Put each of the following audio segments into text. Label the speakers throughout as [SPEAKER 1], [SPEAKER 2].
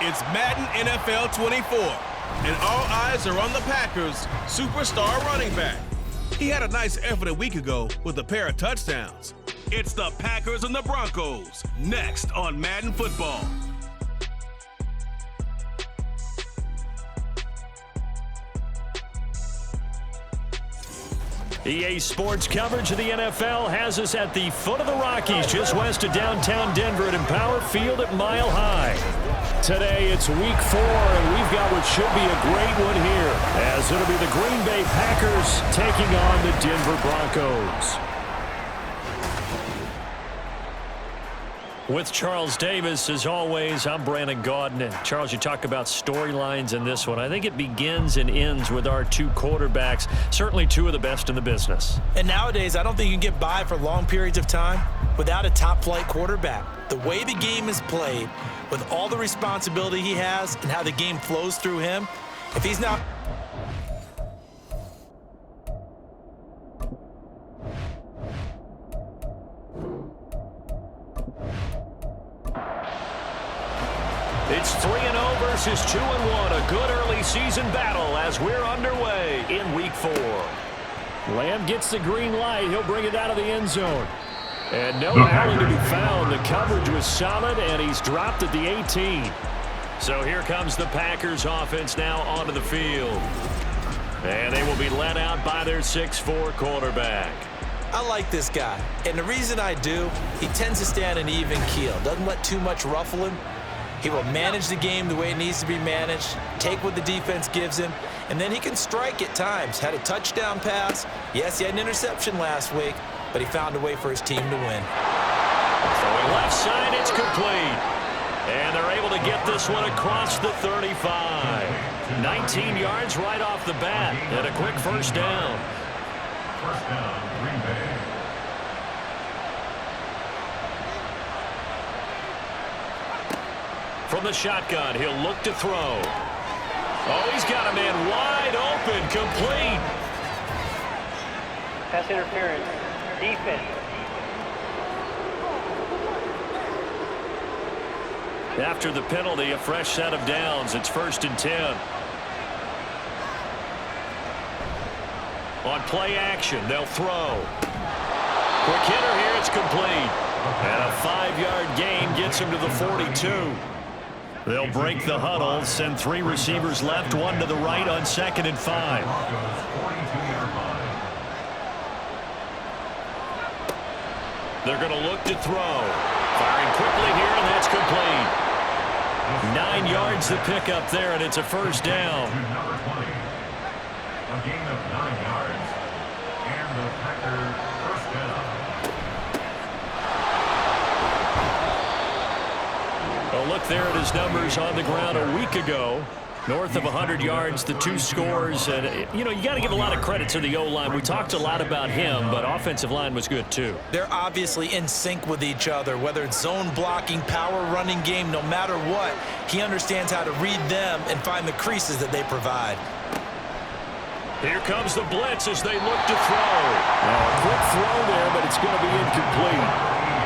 [SPEAKER 1] It's Madden NFL 24, and all eyes are on the Packers' superstar running back. He had a nice effort a week ago with a pair of touchdowns. It's the Packers and the Broncos, next on Madden Football.
[SPEAKER 2] EA Sports coverage of the NFL has us at the foot of the Rockies, just west of downtown Denver at Empower Field at Mile High. Today, it's Week 4, and we've got what should be a great one here, as it'll be the Green Bay Packers taking on the Denver Broncos. With Charles Davis, as always, I'm Brandon Gaudin. And Charles, you talk about storylines in this one. I think it begins and ends with our two quarterbacks, certainly two of the best in the business.
[SPEAKER 3] And nowadays, I don't think you can get by for long periods of time without a top-flight quarterback. The way the game is played, with all the responsibility he has and how the game flows through him, if he's not...
[SPEAKER 2] It's 3-0 versus 2-1. A good early season battle as we're underway in Week 4. Lamb gets the green light. He'll bring it out of the end zone. And no Allen to be found. The coverage was solid, and he's dropped at the 18. So here comes the Packers offense now onto the field. And they will be led out by their 6'4 quarterback.
[SPEAKER 3] I like this guy. And the reason I do, he tends to stay on an even keel. Doesn't let too much ruffle him. He will manage the game the way it needs to be managed, take what the defense gives him, and then he can strike at times. Had a touchdown pass. Yes, he had an interception last week, but he found a way for his team to win.
[SPEAKER 2] Throwing left side, it's complete. And they're able to get this one across the 35. 19 yards right off the bat, and a quick first down.
[SPEAKER 4] First down, Green Bay.
[SPEAKER 2] From the shotgun, he'll look to throw. Oh, he's got a man wide open, complete.
[SPEAKER 5] Pass interference, defense.
[SPEAKER 2] After the penalty, a fresh set of downs. It's 1st and 10. On play action, they'll throw. Quick hitter here, it's complete. And a 5-yard gain gets him to the 42. They'll break the huddle, send 3 receivers left, 1 to the right on 2nd and 5. They're going to look to throw. Firing quickly here, and that's complete. 9 yards the pick up there, and it's a first down.
[SPEAKER 4] Number 20. A gain of 9 yards. And the Packers first down.
[SPEAKER 2] Well, look there at his numbers on the ground a week ago. North of 100 yards, the 2 scores. And, you know, you got to give a lot of credit to the O-line. We talked a lot about him, but offensive line was good, too.
[SPEAKER 3] They're obviously in sync with each other, whether it's zone blocking, power running game, no matter what. He understands how to read them and find the creases that they provide.
[SPEAKER 2] Here comes the blitz as they look to throw. A quick throw there, but it's going to be incomplete.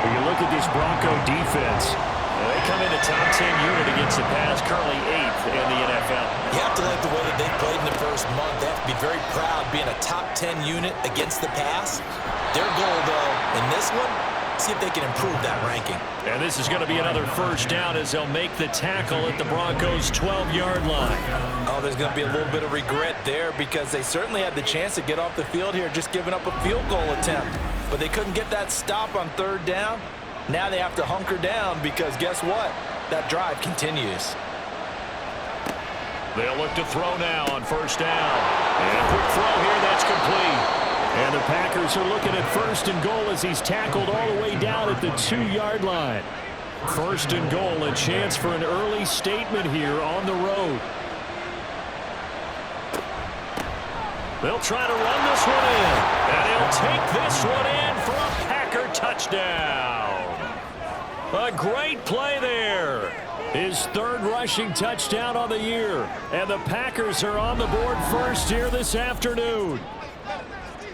[SPEAKER 2] When you look at this Bronco defense, they come in a top 10 unit against the pass, currently 8th in the NFL.
[SPEAKER 3] You have to like the way that they played in the first month. They have to be very proud being a top 10 unit against the pass. Their goal, though, in this one, see if they can improve that ranking.
[SPEAKER 2] And this is going to be another first down as they'll make the tackle at the Broncos' 12-yard line.
[SPEAKER 3] Oh, there's going to be a little bit of regret there because they certainly had the chance to get off the field here, just giving up a field goal attempt. But they couldn't get that stop on 3rd down. Now they have to hunker down because guess what? That drive continues.
[SPEAKER 2] They'll look to throw now on first down. And a quick throw here, that's complete. And the Packers are looking at 1st and goal as he's tackled all the way down at the 2-yard line. 1st and goal, a chance for an early statement here on the road. They'll try to run this one in. And he'll take this one in for a Packer touchdown. A great play there. His 3rd rushing touchdown on the year. And the Packers are on the board first here this afternoon.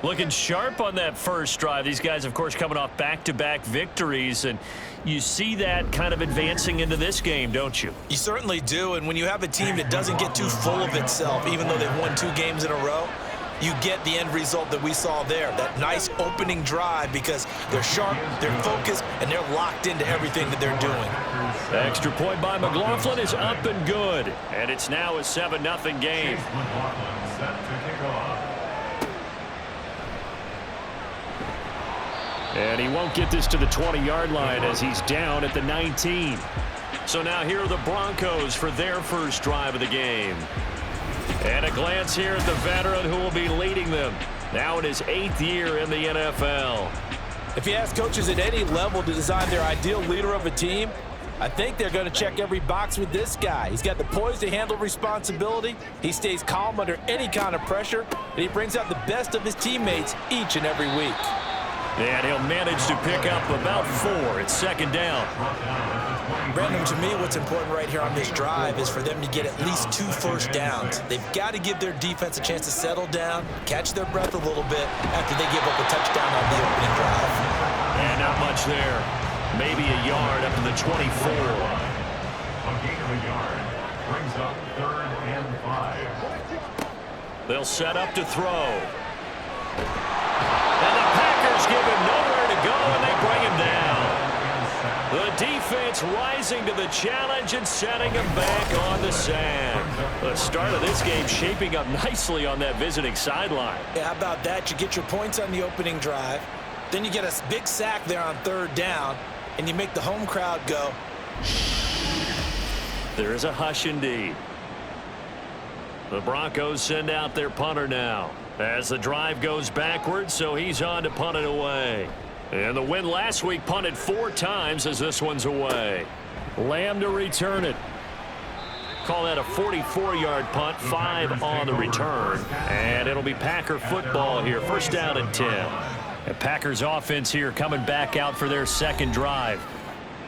[SPEAKER 2] Looking sharp on that first drive. These guys, of course, coming off back-to-back victories, and you see that kind of advancing into this game, don't you?
[SPEAKER 3] You certainly do, and when you have a team that doesn't get too full of itself, even though they've won 2 games in a row, you get the end result that we saw there, that nice opening drive, because they're sharp, they're focused, and they're locked into everything that they're doing.
[SPEAKER 2] The extra point by McLaughlin is up and good, and it's now a 7-0 game.
[SPEAKER 4] McLaughlin set to kick off.
[SPEAKER 2] And he won't get this to the 20-yard line as he's down at the 19. So now here are the Broncos for their first drive of the game. And a glance here at the veteran who will be leading them. Now in his 8th year in the NFL.
[SPEAKER 3] If you ask coaches at any level to design their ideal leader of a team, I think they're going to check every box with this guy. He's got the poise to handle responsibility. He stays calm under any kind of pressure, and he brings out the best of his teammates each and every week.
[SPEAKER 2] And he'll manage to pick up about 4. It's 2nd down.
[SPEAKER 3] Brandon, to me, what's important right here on this drive is for them to get at least 2 first downs. They've got to give their defense a chance to settle down, catch their breath a little bit after they give up a touchdown on the opening drive.
[SPEAKER 2] And not much there. Maybe a yard up to the 24.
[SPEAKER 4] A gain of a yard brings up 3rd and 5.
[SPEAKER 2] They'll set up to throw. And the Packers give him nowhere to go, and they bring him down. The defense rising to the challenge and setting him back on the sand. The start of this game shaping up nicely on that visiting sideline.
[SPEAKER 3] Yeah, how about that? You get your points on the opening drive, then you get a big sack there on 3rd down, and you make the home crowd go.
[SPEAKER 2] There is a hush indeed. The Broncos send out their punter now as the drive goes backwards, so he's on to punt it away. And the win last week punted 4 times as this one's away. Lamb to return it. Call that a 44-yard punt, 5 on the return. And it'll be Packer football here, 1st down and 10. The Packers offense here coming back out for their 2nd drive.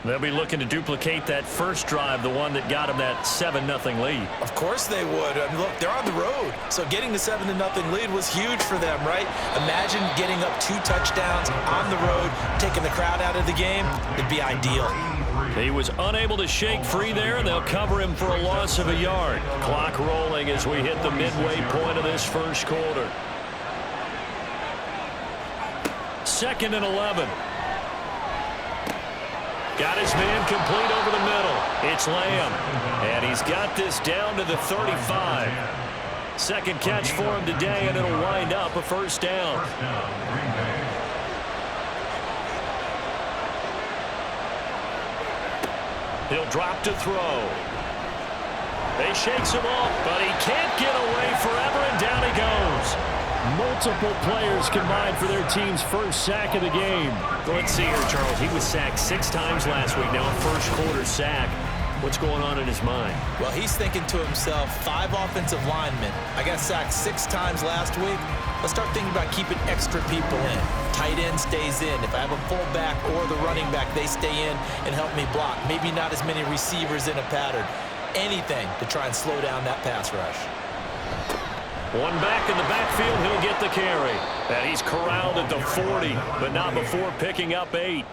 [SPEAKER 2] They'll be looking to duplicate that first drive, the one that got them that 7-0 lead.
[SPEAKER 3] Of course they would. I mean, look, they're on the road. So getting the 7-0 lead was huge for them, right? Imagine getting up 2 touchdowns on the road, taking the crowd out of the game. It'd be ideal.
[SPEAKER 2] He was unable to shake free there, and they'll cover him for a loss of a yard. Clock rolling as we hit the midway point of this first quarter. 2nd and 11. Got his man complete over the middle. It's Lamb. And he's got this down to the 35. 2nd catch for him today, and it'll wind up a 1st down. He'll drop to throw. They shakes him off, but he can't get away forever, and down he goes. Multiple players combined for their team's first sack of the game. Let's see here, Charles. He was sacked 6 times last week. Now a first quarter sack. What's going on in his mind?
[SPEAKER 3] Well, he's thinking to himself, 5 offensive linemen. I got sacked 6 times last week. Let's start thinking about keeping extra people in. Tight end stays in. If I have a fullback or the running back, they stay in and help me block. Maybe not as many receivers in a pattern. Anything to try and slow down that pass rush.
[SPEAKER 2] One back in the backfield, he'll get the carry. And he's corralled at the 40, but not before picking up 8.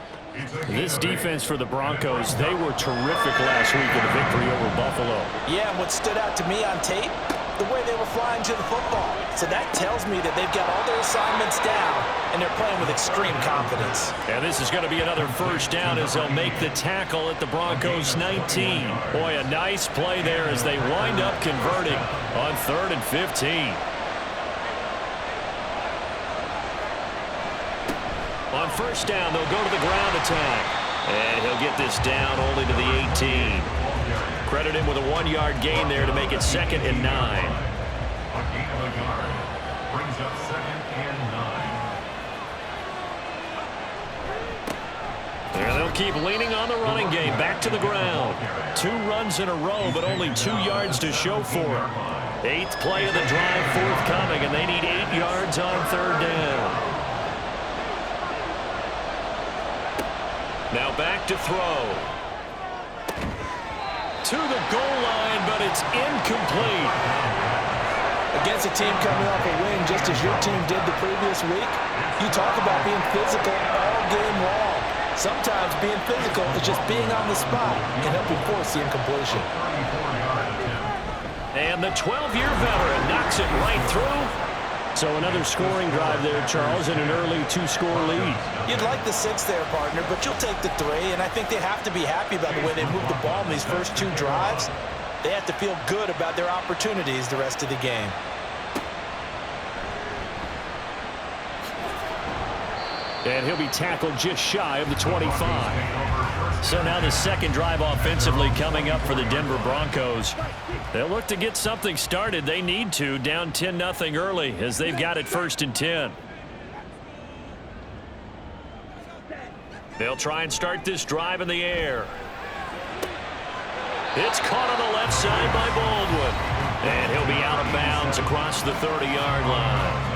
[SPEAKER 2] This defense for the Broncos, they were terrific last week in the victory over Buffalo.
[SPEAKER 3] Yeah, and what stood out to me on tape, the way they were flying to the football. So that tells me that they've got all their assignments down, and they're playing with extreme confidence.
[SPEAKER 2] And this is going to be another 1st down as they'll make the tackle at the Broncos 19. Boy, a nice play there as they wind up converting on 3rd and 15. On 1st down, they'll go to the ground attack. And he'll get this down only to the 18. Credit him with a 1-yard gain there to make it 2nd and 9.
[SPEAKER 4] A gain of a yard brings up 2nd and 9.
[SPEAKER 2] And they'll keep leaning on the running game. Back to the ground. 2 runs in a row, but only 2 yards to show for it. 8th play of the drive forthcoming, and they need 8 yards on 3rd down. Now back to throw. To the goal line, but it's incomplete.
[SPEAKER 3] Against a team coming off a win just as your team did the previous week, you talk about being physical all game long. Sometimes being physical is just being on the spot and helping force the incompletion.
[SPEAKER 2] And the 12-year veteran knocks it right through. So another scoring drive there, Charles, and an early 2-score lead.
[SPEAKER 3] You'd like the 6 there, partner, but you'll take the 3, and I think they have to be happy about the way they moved the ball in these first 2 drives. They have to feel good about their opportunities the rest of the game.
[SPEAKER 2] And he'll be tackled just shy of the 25. So now the second drive offensively coming up for the Denver Broncos. They'll look to get something started. They need to, down 10-0 early as they've got it 1st and 10. They'll try and start this drive in the air. It's caught on the left side by Baldwin. And he'll be out of bounds across the 30-yard line.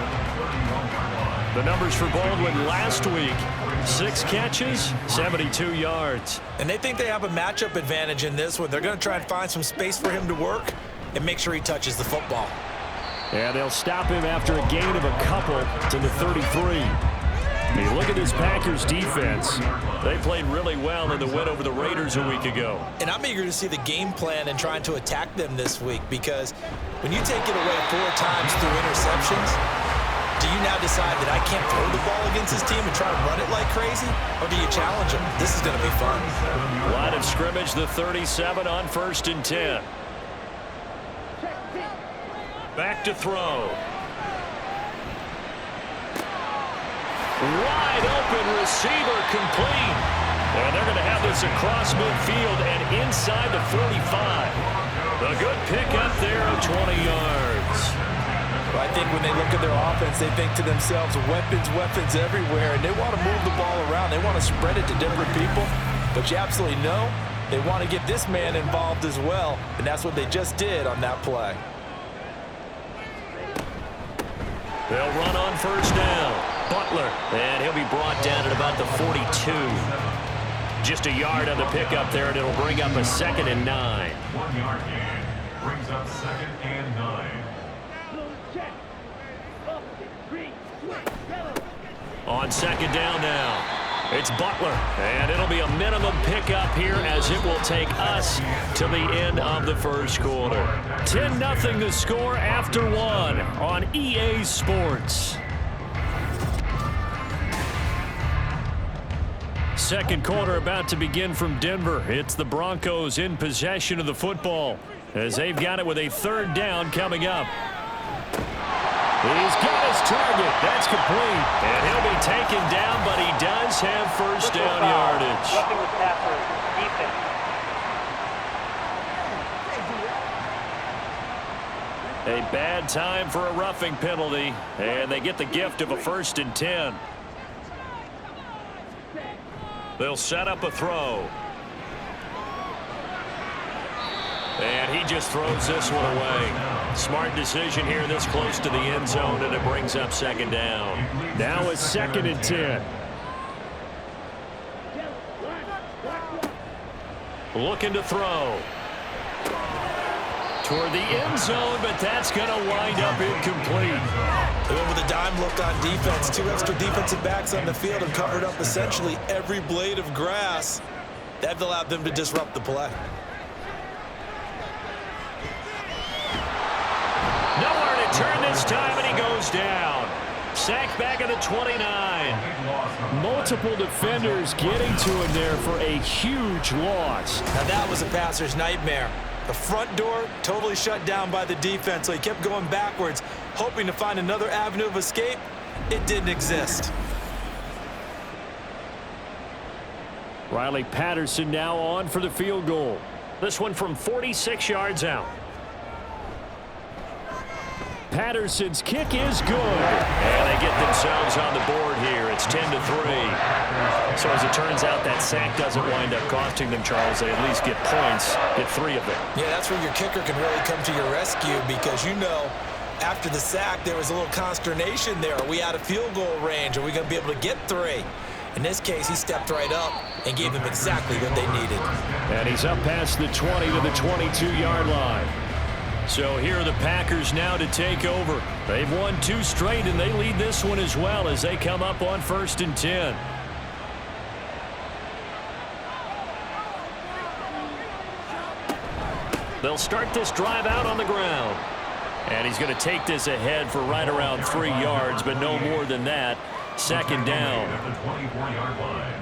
[SPEAKER 2] The numbers for Baldwin last week, 6 catches, 72 yards.
[SPEAKER 3] And they think they have a matchup advantage in this one. They're going to try and find some space for him to work and make sure he touches the football.
[SPEAKER 2] And they'll stop him after a gain of a couple to the 33. Hey, look at this Packers defense. They played really well in the win over the Raiders a week ago.
[SPEAKER 3] And I'm eager to see the game plan and trying to attack them this week, because when you take it away 4 times through interceptions, do you now decide that I can't throw the ball against this team and try to run it like crazy? Or do you challenge them? This is going to be fun.
[SPEAKER 2] Line of scrimmage, the 37 on 1st and 10. Back to throw. Wide open receiver complete. And they're going to have this across midfield and inside the 45. A good pickup there of 20 yards.
[SPEAKER 3] Well, I think when they look at their offense, they think to themselves, weapons, weapons everywhere, and they want to move the ball around. They want to spread it to different people, but you absolutely know they want to get this man involved as well, and that's what they just did on that play.
[SPEAKER 2] They'll run on 1st down. Butler, and he'll be brought down at about the 42. Just a yard on the pickup there, and it'll bring up a 2nd and 9.
[SPEAKER 4] 1 yard gain brings up 2nd and 9.
[SPEAKER 2] On 2nd down now, it's Butler, and it'll be a minimum pickup here as it will take us to the end of the 1st quarter. 10-0 the score after 1 on EA Sports. Second quarter about to begin from Denver. It's the Broncos in possession of the football as they've got it with a 3rd down coming up. He's got his target. That's complete. And he'll be taken down, but he does have 1st down yardage.
[SPEAKER 5] Roughing the passer, defense.
[SPEAKER 2] A bad time for a roughing penalty, and they get the gift of a 1st and 10. They'll set up a throw. And he just throws this one away. Smart decision here this close to the end zone, and it brings up 2nd down. Now it's 2nd and 10. Looking to throw. Toward the end zone, but that's going to wind up incomplete.
[SPEAKER 3] They went with a dime look on defense. 2 extra defensive backs on the field and covered up essentially every blade of grass. That allowed them to disrupt the play.
[SPEAKER 2] Nowhere to turn this time, and he goes down. Sacked back at the 29. Multiple defenders getting to him there for a huge loss.
[SPEAKER 3] Now that was a passer's nightmare. The front door totally shut down by the defense, so he kept going backwards, hoping to find another avenue of escape. It didn't exist.
[SPEAKER 2] Riley Patterson now on for the field goal. This one from 46 yards out. Patterson's kick is good. And they get themselves on the board here. It's 10-3. So as it turns out, that sack doesn't wind up costing them, Charles. They at least get points, get 3 of them.
[SPEAKER 3] Yeah, that's where your kicker can really come to your rescue, because you know after the sack there was a little consternation there. Are we out of field goal range? Are we going to be able to get 3? In this case, he stepped right up and gave them exactly what they needed.
[SPEAKER 2] And he's up past the 20 to the 22-yard line. So here are the Packers now to take over. They've won 2 straight, and they lead this one as well as they come up on 1st and 10. They'll start this drive out on the ground. And he's going to take this ahead for right around 3 yards, but no more than that. 2nd down.
[SPEAKER 4] At the 24-yard line.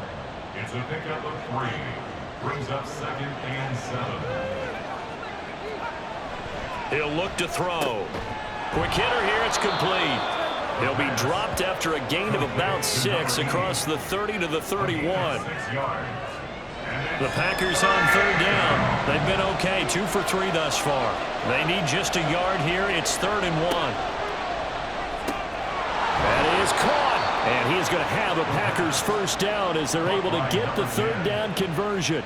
[SPEAKER 4] It's a pickup of 3. Brings up 2nd and 7.
[SPEAKER 2] He'll look to throw. Quick hitter here. It's complete. He'll be dropped after a gain of about 6 across the 30 to the 31.
[SPEAKER 4] 6 yards.
[SPEAKER 2] The Packers on 3rd down. They've been okay, 2 for 3 thus far. They need just a yard here. It's 3rd and 1. That is caught. And he is going to have a Packers 1st down as they're able to get the 3rd down conversion.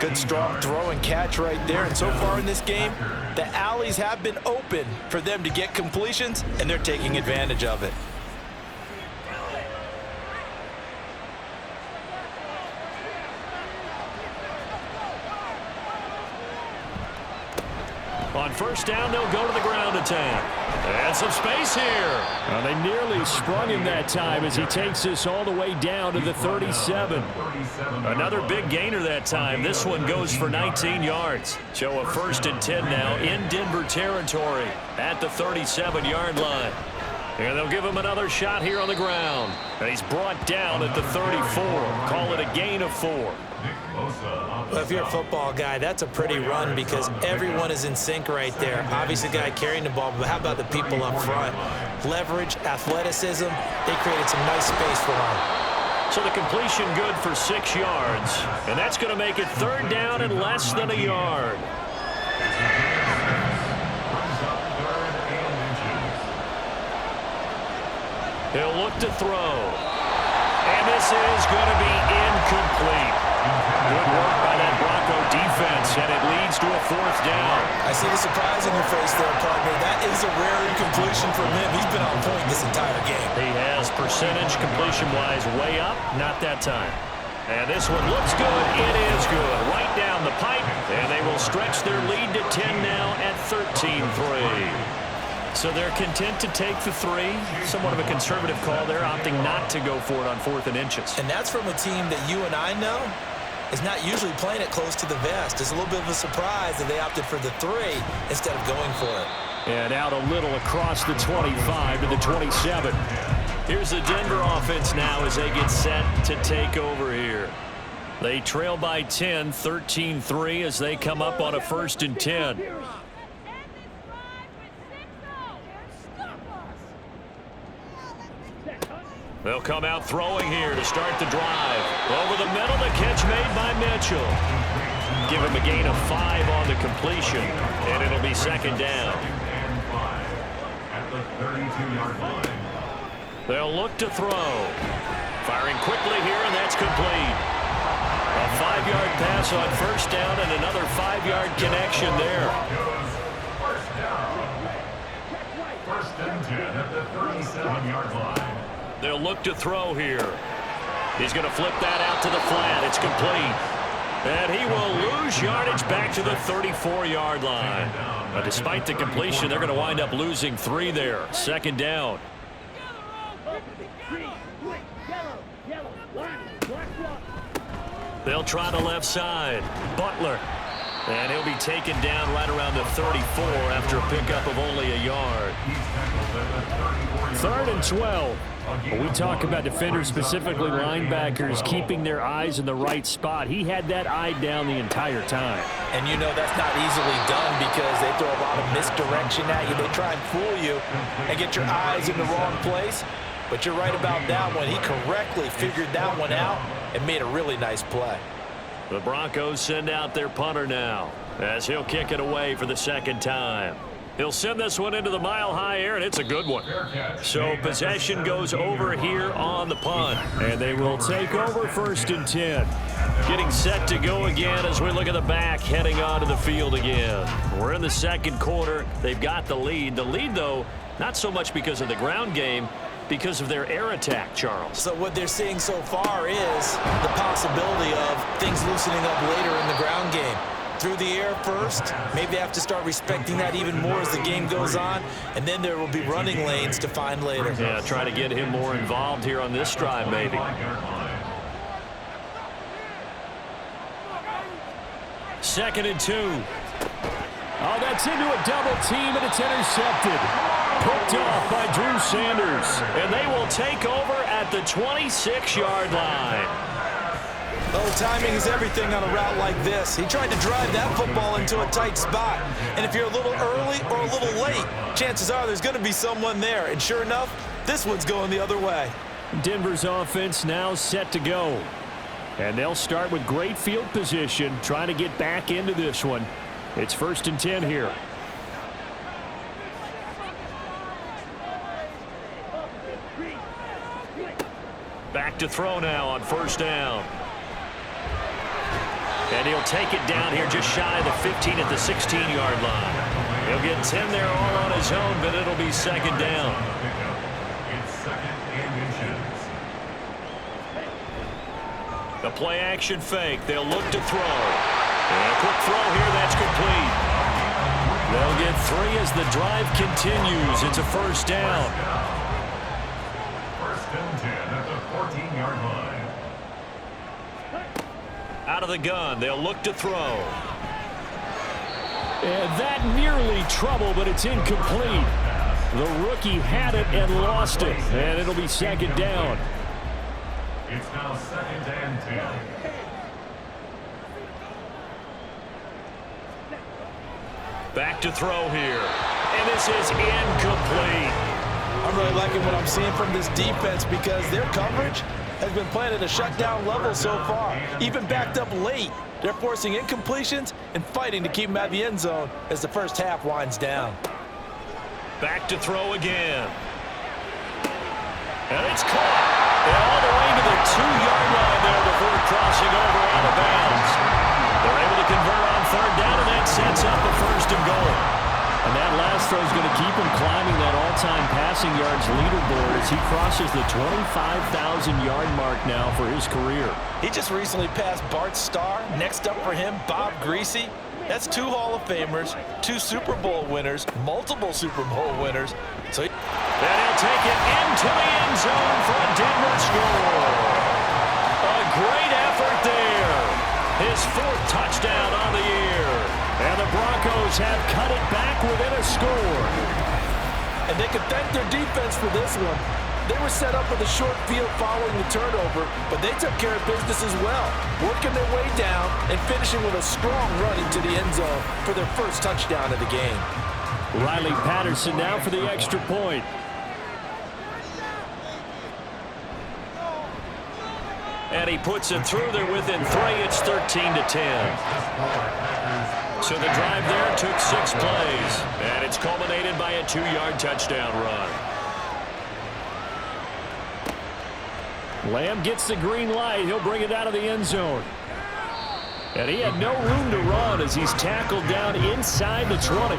[SPEAKER 3] Good strong throw and catch right there. And so far in this game, the alleys have been open for them to get completions, and they're taking advantage of it.
[SPEAKER 2] On 1st down, they'll go to the ground attack. And some space here. Well, they nearly sprung him that time as he takes this all the way down to the 37. Another big gainer that time. This one goes for 19 yards. So a 1st and 10 now in Denver territory at the 37-yard line. And they'll give him another shot here on the ground. And he's brought down at the 34. Call it a gain of 4.
[SPEAKER 3] Well, if you're a football guy, that's a pretty run because everyone is in sync right there. Obviously, the guy carrying the ball, but how about the people up front? Leverage, athleticism, they created some nice space for him.
[SPEAKER 2] So the completion good for 6 yards. And that's going to make it 3rd down and less than a yard. He'll look to throw. And this is going to be incomplete. Good work by that Bronco defense, and it leads to a 4th down.
[SPEAKER 3] I see the surprise in your face there, partner. That is a rare incompletion from him. He's been on point this entire game.
[SPEAKER 2] He has percentage completion-wise way up, not that time. And this one looks good. It is good. Right down the pipe, and they will stretch their lead to 10 now at 13-3. So they're content to take the 3. Somewhat of a conservative call there, opting not to go for it on 4th and inches.
[SPEAKER 3] And that's from a team that you and I know is not usually playing it close to the vest. It's a little bit of a surprise that they opted for the 3 instead of going for it.
[SPEAKER 2] And out a little across the 25 to the 27. Here's the Denver offense now as they get set to take over here. They trail by 10, 13-3 as they come up on a 1st and 10. They'll come out throwing here to start the drive. Over the middle, the catch made by Mitchell. Give him a gain of 5 on the completion, and it'll be 2nd down.
[SPEAKER 4] At the 32-yard line.
[SPEAKER 2] They'll look to throw. Firing quickly here, and that's complete. A 5-yard pass on 1st down and another 5-yard connection there.
[SPEAKER 4] First down. 1st and 10 at the 37-yard line.
[SPEAKER 2] They'll look to throw here. He's going to flip that out to the flat. It's complete. And he will lose yardage back to the 34-yard line. But despite the completion, they're going to wind up losing 3 there. 2nd down. They'll try the left side. Butler. And he'll be taken down right around the 34 after a pickup of only a yard. 3rd and 12. When we talk about defenders, specifically linebackers, keeping their eyes in the right spot, he had that eye down the entire time.
[SPEAKER 3] And you know that's not easily done because they throw a lot of misdirection at you. They try and fool you and get your eyes in the wrong place. But you're right about that one. He correctly figured that one out and made a really nice play.
[SPEAKER 2] The Broncos send out their punter now as he'll kick it away for the 2nd time. He'll send this one into the mile-high air, and it's a good one. So possession goes over here on the punt, and they will take over 1st and 10. Getting set to go again as we look at the back heading onto the field again. We're in the 2nd quarter. They've got the lead. The lead, though, not so much because of the ground game, because of their air attack, Charles.
[SPEAKER 3] So what they're seeing so far is the possibility of things loosening up later in the ground game. through the air first. Maybe they have to start respecting that even more as the game goes on, and then there will be running lanes to find later.
[SPEAKER 2] Yeah, try to get him more involved here on this drive, maybe. Second and 2. Oh, that's into a double team, and it's intercepted. Picked off by Drew Sanders. And they will take over at the 26-yard line.
[SPEAKER 3] Oh, timing is everything on a route like this. He tried to drive that football into a tight spot. And if you're a little early or a little late, chances are there's going to be someone there. And sure enough, this one's going the other way.
[SPEAKER 2] Denver's offense now set to go. And they'll start with great field position, trying to get back into this one. It's 1st and 10 here. Back to throw now on 1st down. And he'll take it down here just shy of the 15 at the 16-yard line. He'll get 10 there all on his own, but it'll be 2nd down.
[SPEAKER 4] It's 2nd and inches.
[SPEAKER 2] The play action fake. They'll look to throw. And a quick throw here. That's complete. They'll get 3 as the drive continues. It's a 1st down.
[SPEAKER 4] 1st and 10 at the 14-yard line.
[SPEAKER 2] Out of the gun. They'll look to throw. And that nearly trouble, but it's incomplete. The rookie had it and lost it. And it'll be 2nd down.
[SPEAKER 4] It's now 2nd and 10.
[SPEAKER 2] Back to throw here. And this is incomplete.
[SPEAKER 3] I'm really liking what I'm seeing from this defense because their coverage has been playing at a shutdown level so far. Even backed up late, they're forcing incompletions and fighting to keep them out of the end zone as the first half winds down.
[SPEAKER 2] Back to throw again. And it's caught. And all the way to the 2-yard line there before crossing over out of bounds. They're able to convert on 3rd down, and that sets up a 1st and goal. And that last throw is going to keep him climbing that all-time passing yards leaderboard as he crosses the 25,000-yard mark now for his career.
[SPEAKER 3] He just recently passed Bart Starr. Next up for him, Bob Greasy. That's 2 Hall of Famers, 2 Super Bowl winners, multiple Super Bowl winners. So
[SPEAKER 2] and he'll take it into the end zone for a Denver score. A great effort there. His 4th touchdown on the year. And the Broncos have cut it back within a score.
[SPEAKER 3] And they can thank their defense for this one. They were set up with a short field following the turnover, but they took care of business as well, working their way down and finishing with a strong run into the end zone for their 1st touchdown of the game.
[SPEAKER 2] Riley Patterson now for the extra point. And he puts it through there within 3. It's 13 to 10. So the drive there took 6 plays. And it's culminated by a 2-yard touchdown run. Lamb gets the green light. He'll bring it out of the end zone. And he had no room to run as he's tackled down inside the 20.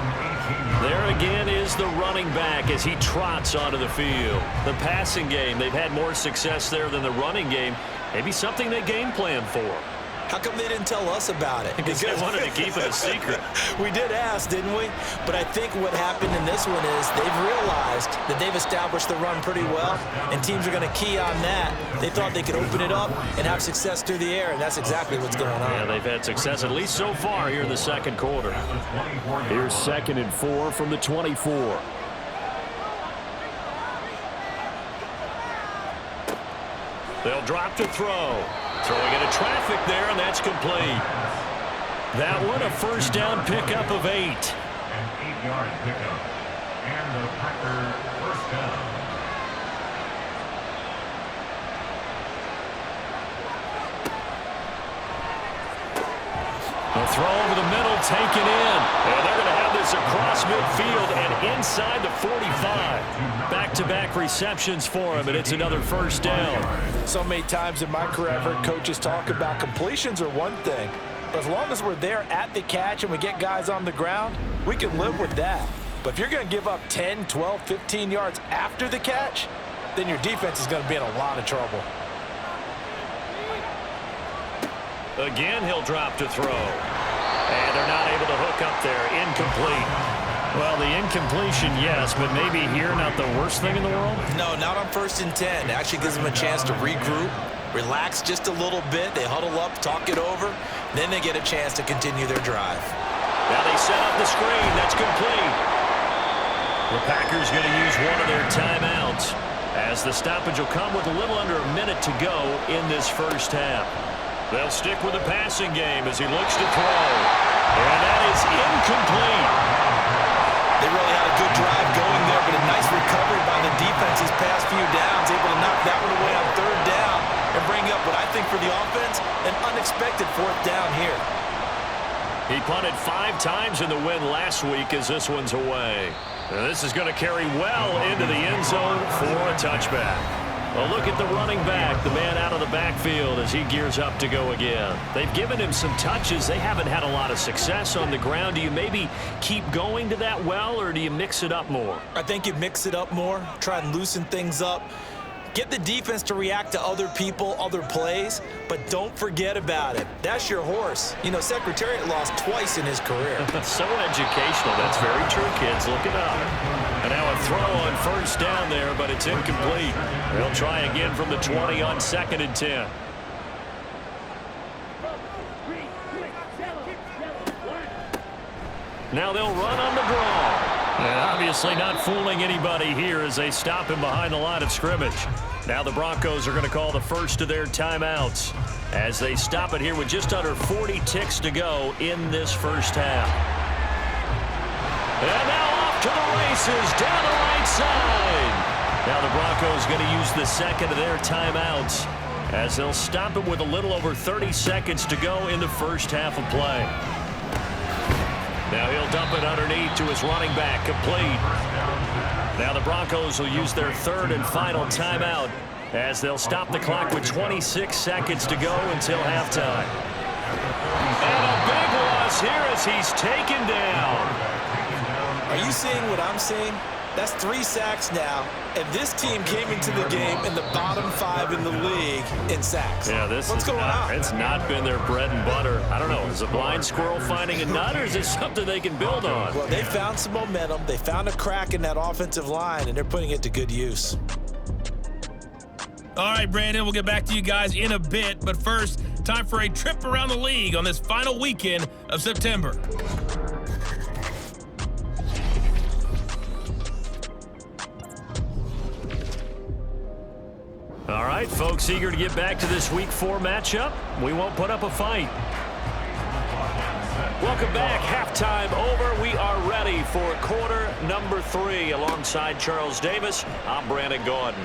[SPEAKER 2] There again is the running back as he trots onto the field. The passing game, they've had more success there than the running game. Maybe something they game plan for.
[SPEAKER 3] How come they didn't tell us about it?
[SPEAKER 2] Because they wanted to keep it a secret.
[SPEAKER 3] We did ask, didn't we? But I think what happened in this one is they've realized that they've established the run pretty well, and teams are going to key on that. They thought they could open it up and have success through the air, and that's exactly what's going on.
[SPEAKER 2] Yeah, they've had success at least so far here in the 2nd quarter. Here's 2nd and 4 from the 24. They'll drop to throw. Throwing into traffic there, and that's complete. That one a 1st down pickup of 8.
[SPEAKER 4] An 8-yard pickup. And the Packer 1st down.
[SPEAKER 2] The throw over the middle taken in. And they're going to have this across midfield and inside the 45. Back-to-back receptions for him, and it's another 1st down.
[SPEAKER 3] So many times in my career, I've heard coaches talk about completions are one thing. But as long as we're there at the catch and we get guys on the ground, we can live with that. But if you're going to give up 10, 12, 15 yards after the catch, then your defense is going to be in a lot of trouble.
[SPEAKER 2] Again, he'll drop to throw. And they're not able to hook up there. Incomplete. Well, the incompletion, yes, but maybe here not the worst thing in the world?
[SPEAKER 3] No, not on 1st and 10. It actually gives them a chance to regroup, relax just a little bit. They huddle up, talk it over. Then they get a chance to continue their drive.
[SPEAKER 2] Now they set up the screen. That's complete. The Packers going to use one of their timeouts as the stoppage will come with a little under a minute to go in this first half. They'll stick with the passing game as he looks to throw. And that is incomplete.
[SPEAKER 3] They really had a good drive going there, but a nice recovery by the defense these past few downs, able to knock that one away on 3rd down and bring up what I think for the offense, an unexpected 4th down here.
[SPEAKER 2] He punted 5 times in the win last week as this one's away. And this is going to carry well into the end zone for a touchback. A look at the running back, the man out of the backfield as he gears up to go again. They've given him some touches. They haven't had a lot of success on the ground. Do you maybe keep going to that well, or do you mix it up more?
[SPEAKER 3] I think you mix it up more, try and loosen things up. Get the defense to react to other people, other plays, but don't forget about it. That's your horse. You know, Secretariat lost twice in his career.
[SPEAKER 2] So educational. That's very true, kids. Look it up. And now a throw on 1st down there, but it's incomplete. They'll try again from the 20 on 2nd and 10. Now they'll run on the draw. And obviously not fooling anybody here as they stop him behind the line of scrimmage. Now the Broncos are going to call the first of their timeouts as they stop it here with just under 40 ticks to go in this first half. And now off to the races down the right side. Now the Broncos going to use the second of their timeouts as they'll stop it with a little over 30 seconds to go in the first half of play. Now he'll dump it underneath to his running back, complete. Now the Broncos will use their 3rd and final timeout as they'll stop the clock with 26 seconds to go until halftime. And a big loss here as he's taken down.
[SPEAKER 3] Are you seeing what I'm seeing? That's 3 sacks now, and this team came into the game in the bottom 5 in the league in sacks.
[SPEAKER 2] Yeah, what's going on? It's not been their bread and butter. I don't know. Is a blind squirrel finding a nut, or is this something they can build on?
[SPEAKER 3] Well, they found some momentum. They found a crack in that offensive line, and they're putting it to good use.
[SPEAKER 6] All right, Brandon, we'll get back to you guys in a bit, but first, time for a trip around the league on this final weekend of September.
[SPEAKER 2] All right, folks, eager to get back to this Week 4 matchup. We won't put up a fight. Welcome back. Halftime over. We are ready for quarter number 3. Alongside Charles Davis, I'm Brandon Gordon.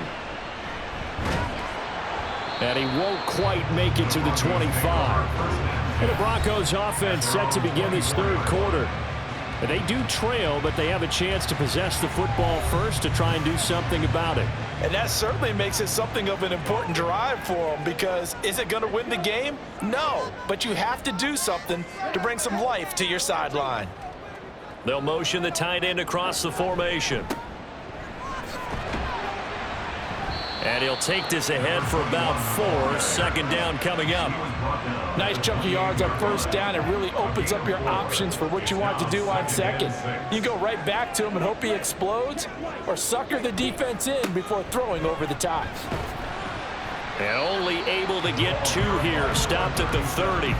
[SPEAKER 2] And he won't quite make it to the 25. And the Broncos offense set to begin this 3rd quarter. They do trail, but they have a chance to possess the football first to try and do something about it.
[SPEAKER 3] And that certainly makes it something of an important drive for them, because is it going to win the game? No, but you have to do something to bring some life to your sideline.
[SPEAKER 2] They'll motion the tight end across the formation. And he'll take this ahead for about 4. 2nd down coming up.
[SPEAKER 7] Nice chunk of yards on 1st down. It really opens up your options for what you want to do on 2nd. You go right back to him and hope he explodes, or sucker the defense in before throwing over the top.
[SPEAKER 2] And only able to get 2 here. Stopped at the 30.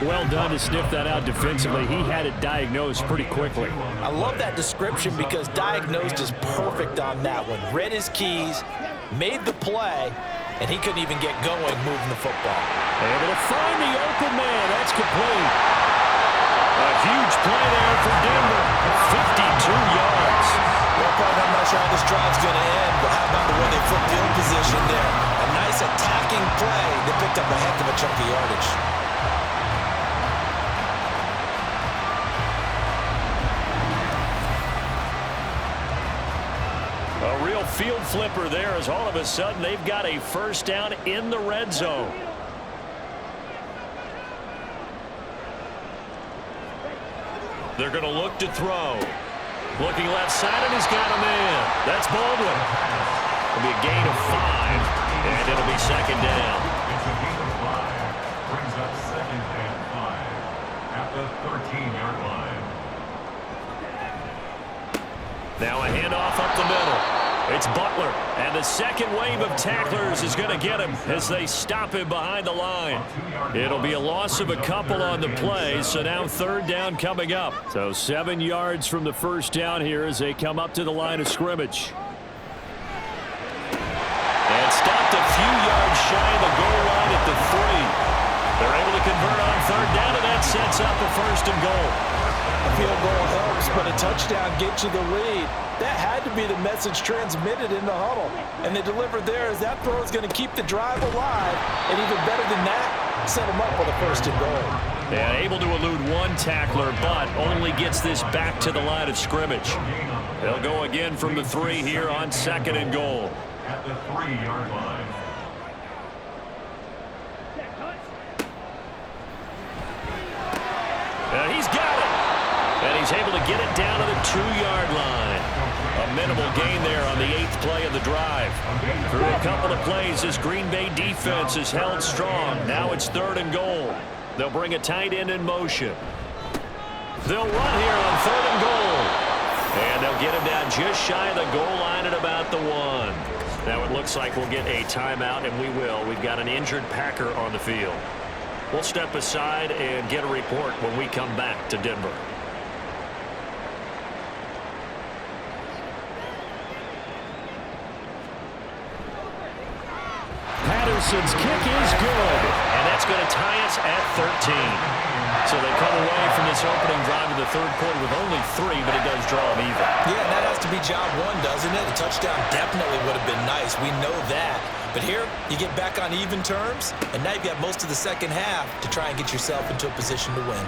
[SPEAKER 7] Well done to sniff that out defensively. He had it diagnosed pretty quickly.
[SPEAKER 3] I love that description because diagnosed is perfect on that one. Read his keys, made the play, and he couldn't even get going moving the football.
[SPEAKER 2] Able to find the open man. That's complete. A huge play there for Denver. 52 yards.
[SPEAKER 3] Well, probably I'm not sure how this drive's going to end, but how about the way they flipped field position there? A nice attacking play. They picked up a heck of a chunk of yardage.
[SPEAKER 2] A real field flipper there as all of a sudden they've got a 1st down in the red zone. They're going to look to throw. Looking left side, and he's got a man. That's Baldwin. It'll be a gain of 5, and it'll be 2nd down.
[SPEAKER 4] It's a gain of 5. Brings up 2nd and 5. At the 13-yard line.
[SPEAKER 2] Now a handoff up the middle. It's Butler, and the second wave of tacklers is going to get him as they stop him behind the line. It'll be a loss of a couple on the play, so now third down coming up. So 7 yards from the first down here as they come up to the line of scrimmage. And stopped a few yards shy of the goal line at the 3. They're able to convert on third down, and that sets up a first and goal.
[SPEAKER 7] A field goal helps, but a touchdown gets you the lead. That had to be the message transmitted in the huddle. And they delivered there as that throw is going to keep the drive alive. And even better than that, set them up with a first and goal.
[SPEAKER 2] Yeah, able to elude one tackler, but only gets this back to the line of scrimmage. They'll go again from the 3 here on second and goal.
[SPEAKER 4] At the 3-yard line.
[SPEAKER 2] He's got it. And he's able to get it down to the 2-yard line. A minimal gain there on the 8th play of the drive. Through a couple of plays, this Green Bay defense is held strong. Now it's third and goal. They'll bring a tight end in motion. They'll run here on third and goal. And they'll get him down just shy of the goal line at about the 1. Now it looks like we'll get a timeout, and we will. We've got an injured Packer on the field. We'll step aside and get a report when we come back to Denver. Patterson's kick is good, and that's going to tie us at 13. So they come away from this opening drive of the third quarter with only 3, but it does draw them even.
[SPEAKER 3] Yeah, and that has to be job 1, doesn't it? A touchdown definitely would have been nice. We know that. But here, you get back on even terms, and now you've got most of the second half to try and get yourself into a position to win.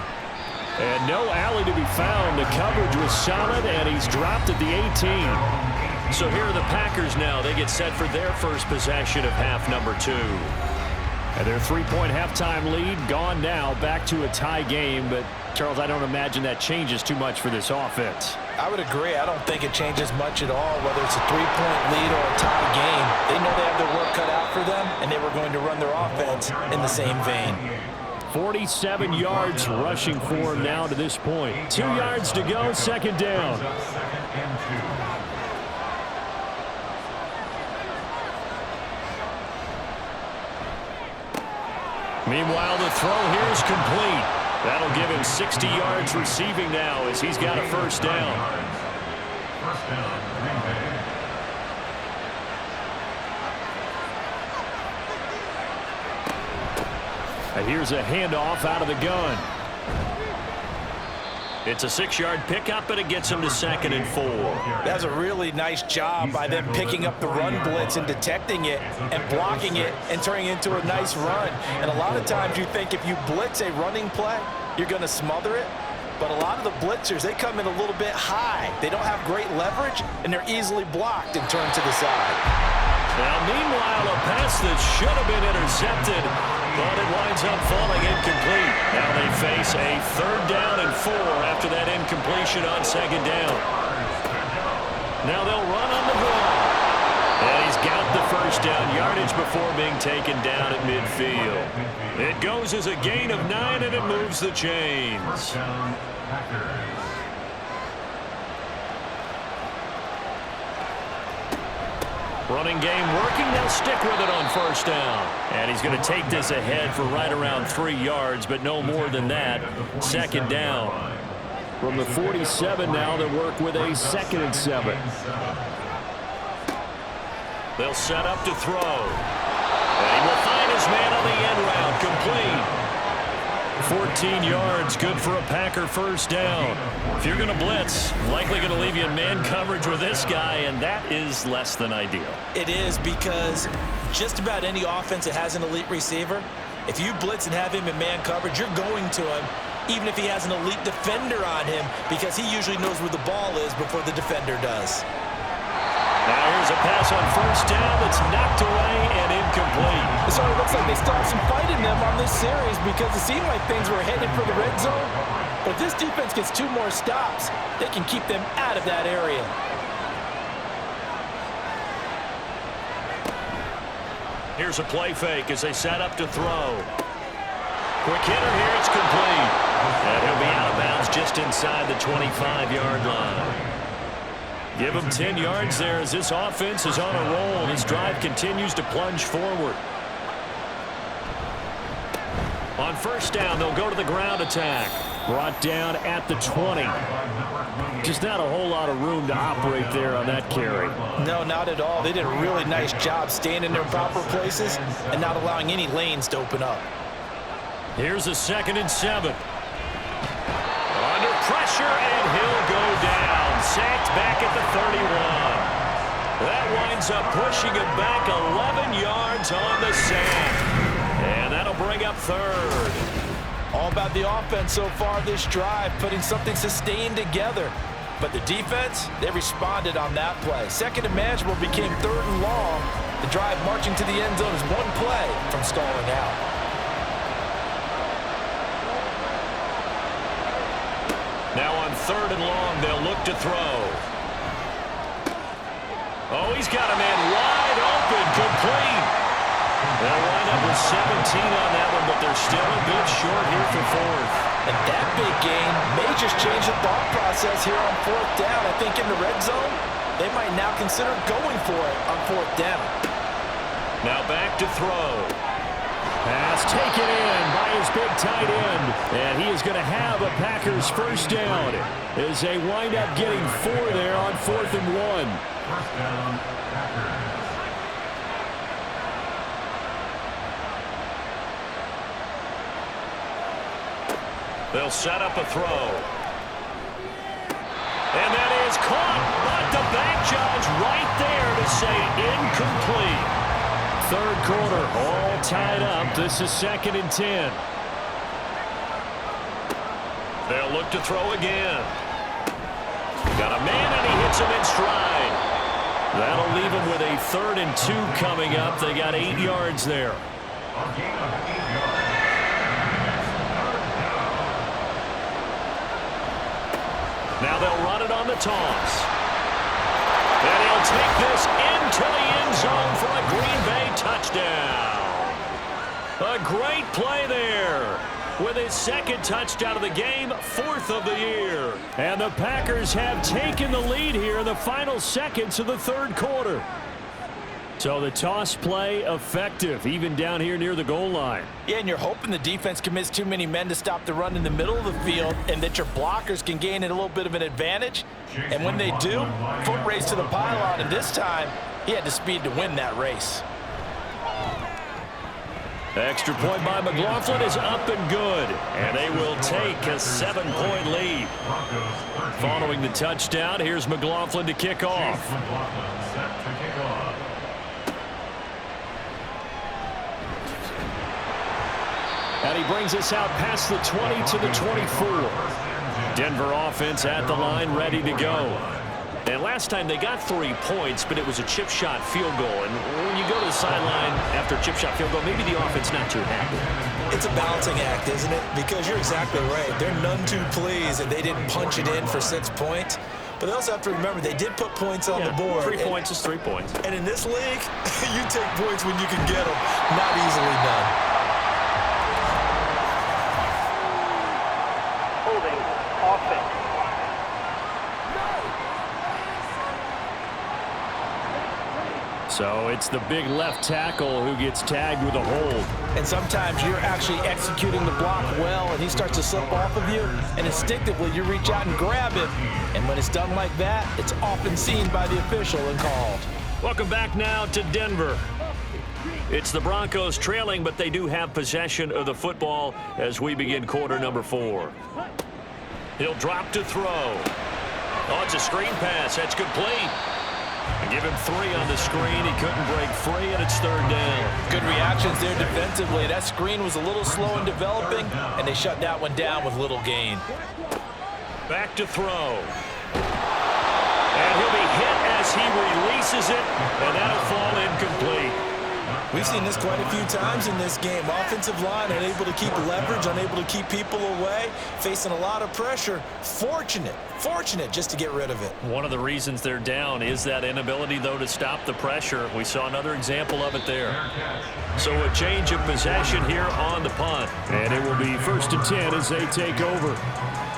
[SPEAKER 2] And no alley to be found. The coverage was solid, and he's dropped at the 18. So here are the Packers now. They get set for their first possession of half number 2. And their 3-point halftime lead gone now, back to a tie game. But, Charles, I don't imagine that changes too much for this offense.
[SPEAKER 7] I would agree. I don't think it changes much at all, whether it's a 3-point lead or a tie game. They know they have their work cut out for them, and they were going to run their offense in the same vein.
[SPEAKER 2] 47 yards rushing for him now to this point. 2 yards to go, second down. Meanwhile, the throw here is complete. That'll give him 60 yards receiving now as he's got a first down.
[SPEAKER 4] First down, Green Bay.
[SPEAKER 2] And here's a handoff out of the gun. It's a 6-yard pickup, and it gets him to second and 4.
[SPEAKER 7] That's a really nice job by them picking up the run blitz and detecting it and blocking it and turning it into a nice run. And a lot of times you think if you blitz a running play, you're going to smother it. But a lot of the blitzers, they come in a little bit high. They don't have great leverage, and they're easily blocked and turned to the side.
[SPEAKER 2] Now, meanwhile, a pass that should have been intercepted, but it winds up falling incomplete. Now they face a third down and 4 after that incompletion on second down. Now they'll run on the draw. And he's got the first down yardage before being taken down at midfield. It goes as a gain of 9, and it moves the chains.
[SPEAKER 4] First down, Packers.
[SPEAKER 2] Running game working. They'll stick with it on first down. And he's going to take this ahead for right around 3 yards, but no more than that. Second down. From the 47 now, they work with a 2nd and 7. They'll set up to throw. And he will find his man on the end route. Complete. 14 yards, good for a Packer first down. If you're going to blitz, likely going to leave you in man coverage with this guy, and that is less than ideal.
[SPEAKER 3] It is, because just about any offense that has an elite receiver, if you blitz and have him in man coverage, you're going to him, even if he has an elite defender on him, because he usually knows where the ball is before the defender does.
[SPEAKER 2] Now here's a pass on first down that's knocked away and incomplete.
[SPEAKER 7] It sort of looks like they still have some fight in them on this series, because it seemed like things were headed for the red zone. But if this defense gets 2 more stops, they can keep them out of that area.
[SPEAKER 2] Here's a play fake as they set up to throw. Quick hitter here, it's complete. And he'll be out inside the 25-yard line. Give him 10 yards there as this offense is on a roll. This drive continues to plunge forward. On first down, they'll go to the ground attack. Brought down at the 20. Just not a whole lot of room to operate there on that carry.
[SPEAKER 3] No, not at all. They did a really nice job staying in their proper places and not allowing any lanes to open up.
[SPEAKER 2] Here's a 2nd and 7. Under pressure, and he'll go down. Sacked back at the 31. That winds up pushing him back 11 yards on the sack. And that'll bring up 3rd.
[SPEAKER 7] All about the offense so far this drive, putting something sustained together. But the defense, they responded on that play. 2nd and manageable became 3rd and long. The drive marching to the end zone is one play from stalling out.
[SPEAKER 2] Now on 3rd and long, they'll look to throw. Oh, he's got a man wide open, complete. They'll wind up with 17 on that one, but they're still a bit short here for 4th.
[SPEAKER 7] And that big gain may just change the thought process here on 4th down. I think in the red zone, they might now consider going for it on 4th down.
[SPEAKER 2] Now back to throw. Pass taken in by his big tight end. And he is going to have a Packers first down as they wind up getting 4 there on 4th and 1.
[SPEAKER 4] First down, Packers.
[SPEAKER 2] They'll set up a throw. And that is caught, but the back judge right there to say incomplete. 3rd quarter, all tied up. This is 2nd and 10. They'll look to throw again. Got a man, and he hits him in stride. That'll leave him with a 3rd and 2 coming up. They got 8 yards there.
[SPEAKER 4] A gain of 8 yards.
[SPEAKER 2] Now they'll run it on the toss. And he'll take this into the end zone for a Green Bay touchdown. A great play there. With his 2nd touchdown of the game, 4th of the year. And the Packers have taken the lead here in the final seconds of the 3rd quarter. So the toss play effective, even down here near the goal line.
[SPEAKER 7] Yeah, and you're hoping the defense commits too many men to stop the run in the middle of the field and that your blockers can gain a little bit of an advantage. And when they do, foot race to the pylon, and this time, he had the speed to win that race.
[SPEAKER 2] Extra point by McLaughlin is up and good. And they will take a 7-point lead. Following the touchdown, here's McLaughlin to kick off.
[SPEAKER 4] Set to kick off.
[SPEAKER 2] And he brings us out past the 20 to the 24. Denver offense at the line, ready to go. And last time they got 3 points, but it was a chip shot field goal. And when you go to the sideline after a chip shot field goal, maybe the offense not too happy.
[SPEAKER 3] It's a balancing act, isn't it? Because you're exactly right. They're none too pleased and they didn't punch it in for 6 points. But they also have to remember they did put points on the board.
[SPEAKER 2] 3 points is 3 points.
[SPEAKER 3] And in this league, you take points when you can get them. Not easily done.
[SPEAKER 5] Holding offense.
[SPEAKER 2] So it's the big left tackle who gets tagged with a hold.
[SPEAKER 7] And sometimes you're actually executing the block well, and he starts to slip off of you, and instinctively you reach out and grab him. And when it's done like that, it's often seen by the official and called.
[SPEAKER 2] Welcome back now to Denver. It's the Broncos trailing, but they do have possession of the football as we begin quarter number 4. He'll drop to throw. Oh, it's a screen pass. That's complete. Give him 3 on the screen. He couldn't break free, and it's 3rd down.
[SPEAKER 7] Good reactions there defensively. That screen was a little slow in developing, and they shut that one down with little gain.
[SPEAKER 2] Back to throw. And he'll be hit as he releases it, and that'll fall incomplete.
[SPEAKER 3] We've seen this quite a few times in this game. Offensive line unable to keep leverage, unable to keep people away, facing a lot of pressure. Fortunate just to get rid of it.
[SPEAKER 2] One of the reasons they're down is that inability, though, to stop the pressure. We saw another example of it there. So a change of possession here on the punt. And it will be 1st and 10 as they take over.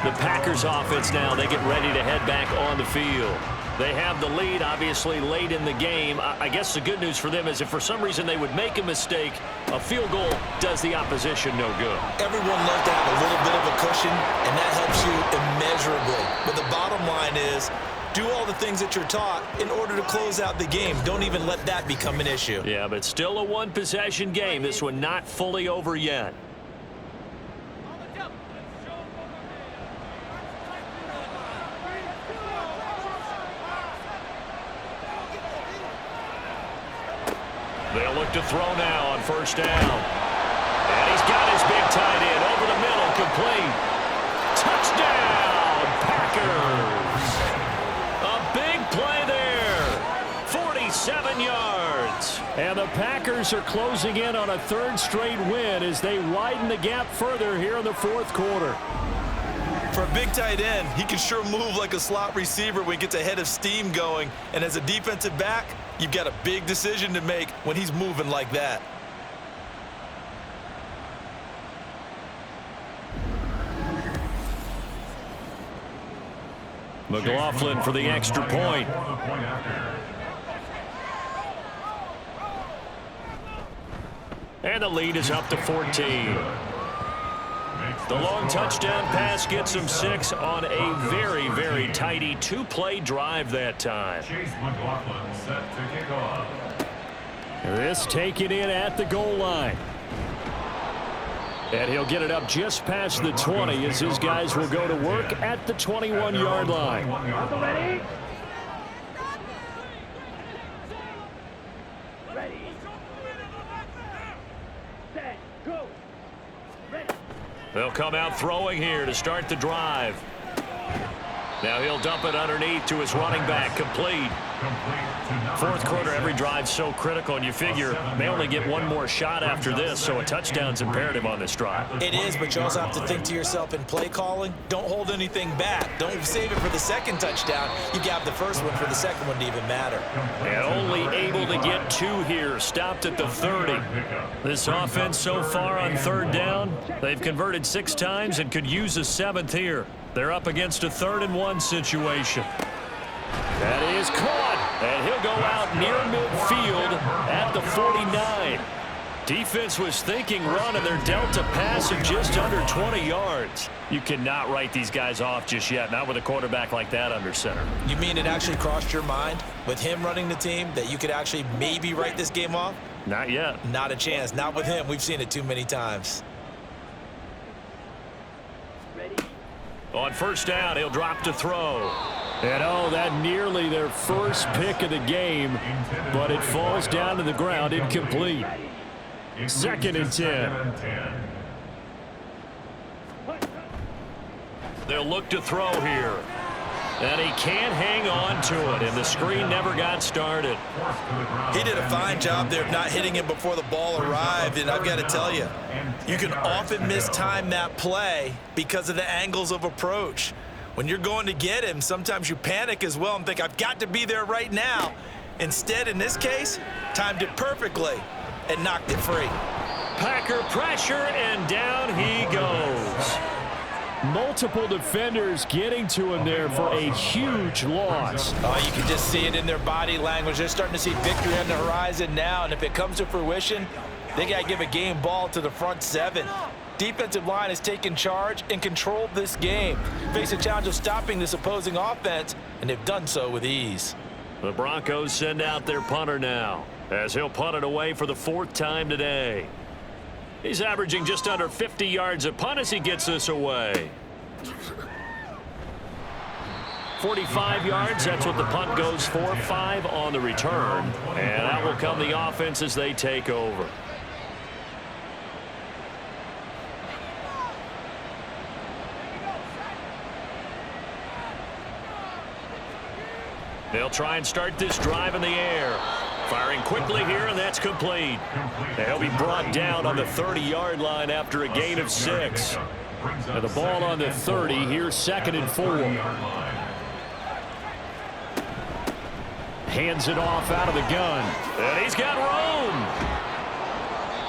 [SPEAKER 2] The Packers offense now, they get ready to head back on the field. They have the lead, obviously, late in the game. I guess the good news for them is if for some reason they would make a mistake, a field goal does the opposition no good.
[SPEAKER 3] Everyone loves to have a little bit of a cushion, and that helps you immeasurably. But the bottom line is, do all the things that you're taught in order to close out the game. Don't even let that become an issue.
[SPEAKER 2] Yeah, but still a one-possession game. This one not fully over yet. They'll look to throw now on first down. And he's got his big tight end over the middle, complete. Touchdown, Packers. A big play there. 47 yards. And the Packers are closing in on a third straight win as they widen the gap further here in the fourth quarter.
[SPEAKER 3] For a big tight end, he can sure move like a slot receiver when he gets a head of steam going. And as a defensive back, you've got a big decision to make when he's moving like that.
[SPEAKER 2] McLaughlin for the extra point. And the lead is up to 14. The long touchdown pass gets him 6 on a very, very tidy two-play drive that time.
[SPEAKER 4] Chase McLaughlin set to kick off.
[SPEAKER 2] This taken in at the goal line. And he'll get it up just past the 20 as his guys will go to work at the 21-yard line.
[SPEAKER 5] Ready? Set, go.
[SPEAKER 2] They'll come out throwing here to start the drive. Now he'll dump it underneath to his running back, complete. Fourth quarter, every drive's so critical, and you figure they only get one more shot after this, so a touchdown's imperative on this drive.
[SPEAKER 3] It is, but you also have to think to yourself in play calling, don't hold anything back. Don't save it for the second touchdown. You got the first one for the second one to even matter.
[SPEAKER 2] And only able to get 2 here, stopped at the 30. This offense so far on third down, they've converted 6 times and could use a 7th here. They're up against a 3rd and 1 situation. That is caught, and he'll go out near midfield at the 49. Defense was thinking run, and they're dealt a pass of just under 20 yards. You cannot write these guys off just yet, not with a quarterback like that under center.
[SPEAKER 3] You mean it actually crossed your mind with him running the team that you could actually maybe write this game off?
[SPEAKER 2] Not yet.
[SPEAKER 3] Not a chance. Not with him. We've seen it too many times.
[SPEAKER 2] On first down, he'll drop to throw. And oh, that nearly their first pick of the game, but it falls down to the ground, incomplete. 2nd and 10. They'll look to throw here. And he can't hang on to it, and the screen never got started.
[SPEAKER 3] He did a fine job there of not hitting him before the ball arrived, and I've got to tell you, you can often mistime that play because of the angles of approach. When you're going to get him, sometimes you panic as well and think, I've got to be there right now. Instead, in this case, timed it perfectly and knocked it free.
[SPEAKER 2] Packer pressure, and down he goes. Multiple defenders getting to him there for a huge loss.
[SPEAKER 3] Oh, you can just see it in their body language. They're starting to see victory on the horizon now, and if it comes to fruition, they got to give a game ball to the front 7. Defensive line has taken charge and controlled this game. Face a challenge of stopping this opposing offense, and they've done so with ease.
[SPEAKER 2] The Broncos send out their punter now, as he'll punt it away for the 4th time today. He's averaging just under 50 yards a punt as he gets this away. 45 yards, that's what the punt goes for. 5 on the return. And out will come the offense as they take over. They'll try and start this drive in the air. Firing quickly here, and that's complete. They'll be brought down on the 30-yard line after a gain of 6. And the ball on the 30, here's 2nd and 4. Hands it off out of the gun. And he's got room.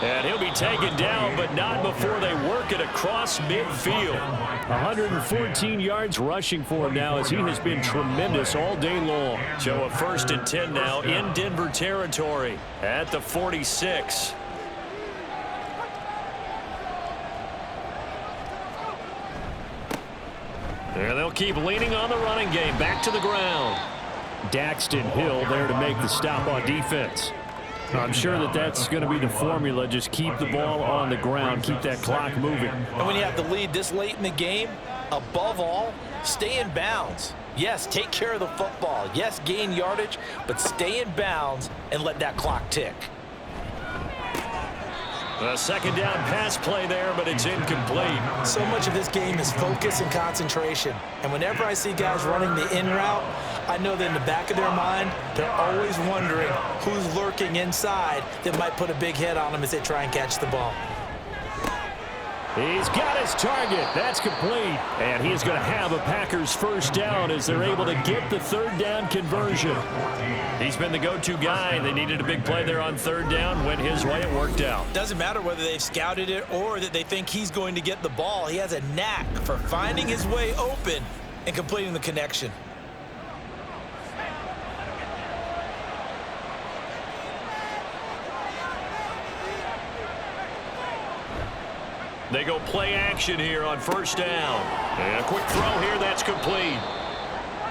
[SPEAKER 2] And he'll be taken down, but not before they work it across midfield. 114 yards rushing for him now as he has been tremendous all day long. So a 1st and 10 now in Denver territory at the 46. And they'll keep leaning on the running game. Back to the ground. Daxton Hill there to make the stop on defense. I'm sure that that's going to be the formula. Just keep the ball on the ground. Keep that clock moving.
[SPEAKER 3] And when you have the lead this late in the game, above all, stay in bounds. Yes, take care of the football. Yes, gain yardage, but stay in bounds and let that clock tick.
[SPEAKER 2] A 2nd down pass play there, but it's incomplete.
[SPEAKER 3] So much of this game is focus and concentration. And whenever I see guys running the in route, I know that in the back of their mind, they're always wondering who's lurking inside that might put a big hit on them as they try and catch the ball.
[SPEAKER 2] He's got his target. That's complete. And he's going to have a Packers 1st down as they're able to get the 3rd down conversion. He's been the go-to guy. They needed a big play there on 3rd down. Went his way. It worked out.
[SPEAKER 3] Doesn't matter whether they've scouted it or that they think he's going to get the ball. He has a knack for finding his way open and completing the connection.
[SPEAKER 2] They go play action here on 1st down. And a quick throw here. That's complete.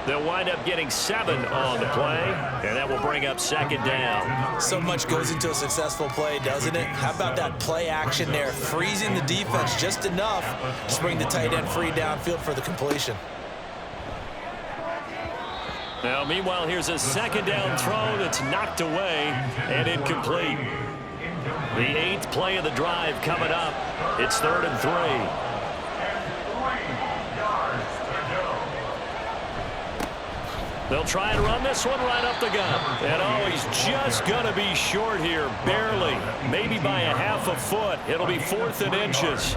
[SPEAKER 2] They'll wind up getting 7 on the play, and that will bring up 2nd down.
[SPEAKER 3] So much goes into a successful play, doesn't it? How about that play action there, freezing the defense just enough to bring the tight end free downfield for the completion.
[SPEAKER 2] Now, meanwhile, here's a 2nd down throw that's knocked away and incomplete. The 8th play of the drive coming up. It's 3rd and 3. They'll try and run this one right up the gut. And oh, he's just going to be short here, barely, maybe by a half a foot. It'll be 4th and inches.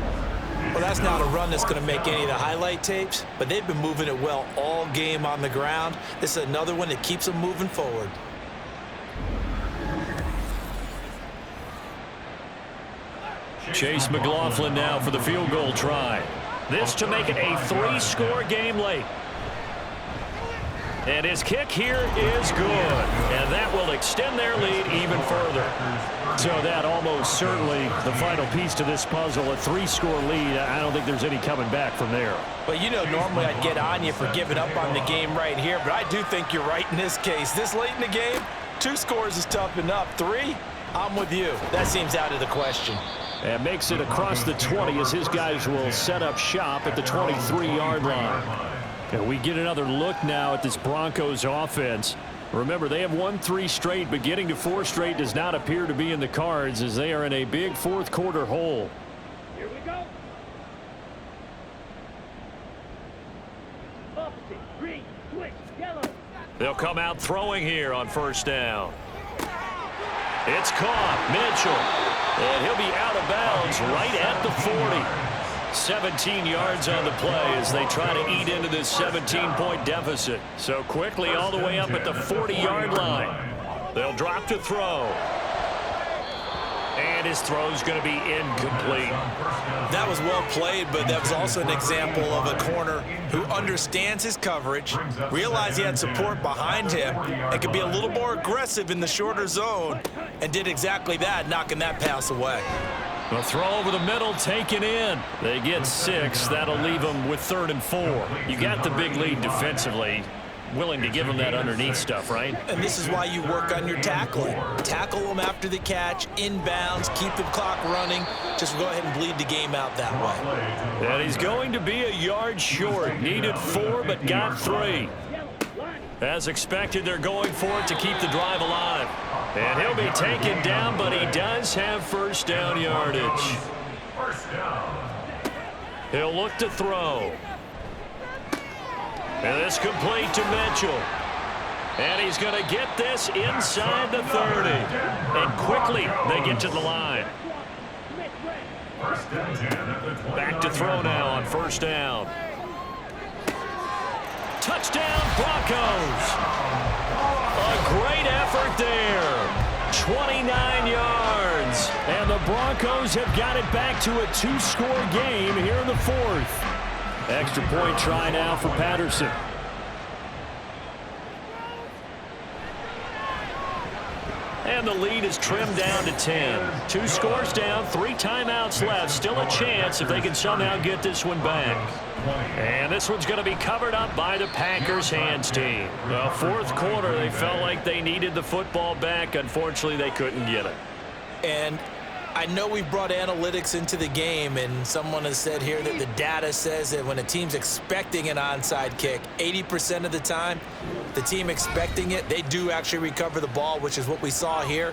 [SPEAKER 3] Well, that's not a run that's going to make any of the highlight tapes, but they've been moving it well all game on the ground. This is another one that keeps them moving forward.
[SPEAKER 2] Chase McLaughlin now for the field goal try. This to make it a 3-score game late. And his kick here is good. And that will extend their lead even further. So that almost certainly the final piece to this puzzle, a 3-score lead. I don't think there's any coming back from there.
[SPEAKER 3] Well, you know, normally I'd get on you for giving up on the game right here, but I do think you're right in this case. This late in the game, 2 scores is tough enough. 3, I'm with you. That seems out of the question.
[SPEAKER 2] And makes it across the 20 as his guys will set up shop at the 23-yard line. And we get another look now at this Broncos offense. Remember, they have won 3 straight, but getting to 4 straight does not appear to be in the cards as they are in a big 4th quarter hole.
[SPEAKER 5] Here we go. Opposite, green, switch, yellow.
[SPEAKER 2] They'll come out throwing here on 1st down. It's caught. Mitchell. And he'll be out of bounds right at the 40. 17 yards on the play as they try to eat into this 17-point deficit. So quickly all the way up at the 40-yard line. They'll drop to throw. And his throw's going to be incomplete.
[SPEAKER 3] That was well played, but that was also an example of a corner who understands his coverage, realized he had support behind him, and could be a little more aggressive in the shorter zone, and did exactly that, knocking that pass away.
[SPEAKER 2] The throw over the middle taken in. They get 6. That'll leave them with 3rd and 4. You got the big lead defensively. Willing to give them that underneath stuff, right?
[SPEAKER 3] And this is why you work on your tackling. Tackle them after the catch, inbounds, keep the clock running. Just go ahead and bleed the game out that way.
[SPEAKER 2] And he's going to be a yard short. Needed 4, but got 3. As expected, they're going for it to keep the drive alive. And he'll be taken down, but he does have 1st down yardage. He'll look to throw. And it's complete to Mitchell. And he's going to get this inside the 30. And quickly, they get to the line. Back to throw now on 1st down. Touchdown, Broncos. A great effort there. 29 yards. And the Broncos have got it back to a 2-score game here in the fourth. Extra point try now for Patterson. And the lead is trimmed down to 10. 2 scores down, 3 timeouts left. Still a chance if they can somehow get this one back. And this one's going to be covered up by the Packers hands team. Well, fourth quarter, they felt like they needed the football back. Unfortunately, they couldn't get it.
[SPEAKER 3] And I know we brought analytics into the game, and someone has said here that the data says that when a team's expecting an onside kick, 80% of the time, the team expecting it, they do actually recover the ball, which is what we saw here.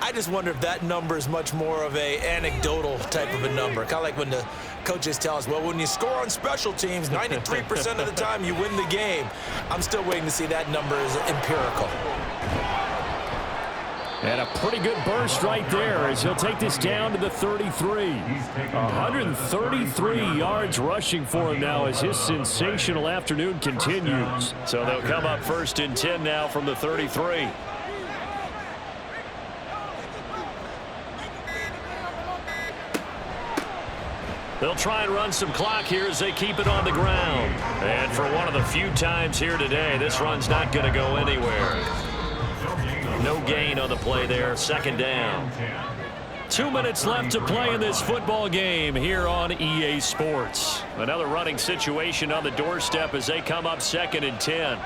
[SPEAKER 3] I just wonder if that number is much more of a anecdotal type of a number. Kind of like when the coaches tell us, well, when you score on special teams, 93% of the time you win the game. I'm still waiting to see that number is empirical.
[SPEAKER 2] And a pretty good burst right there as he'll take this down to the 33. 133 yards rushing for him now as his sensational afternoon continues. So they'll come up 1st and 10 now from the 33. They'll try and run some clock here as they keep it on the ground. And for one of the few times here today, this run's not going to go anywhere. No gain on the play there. 2nd down. 2 minutes left to play in this football game here on EA Sports. Another running situation on the doorstep as they come up 2nd and 10.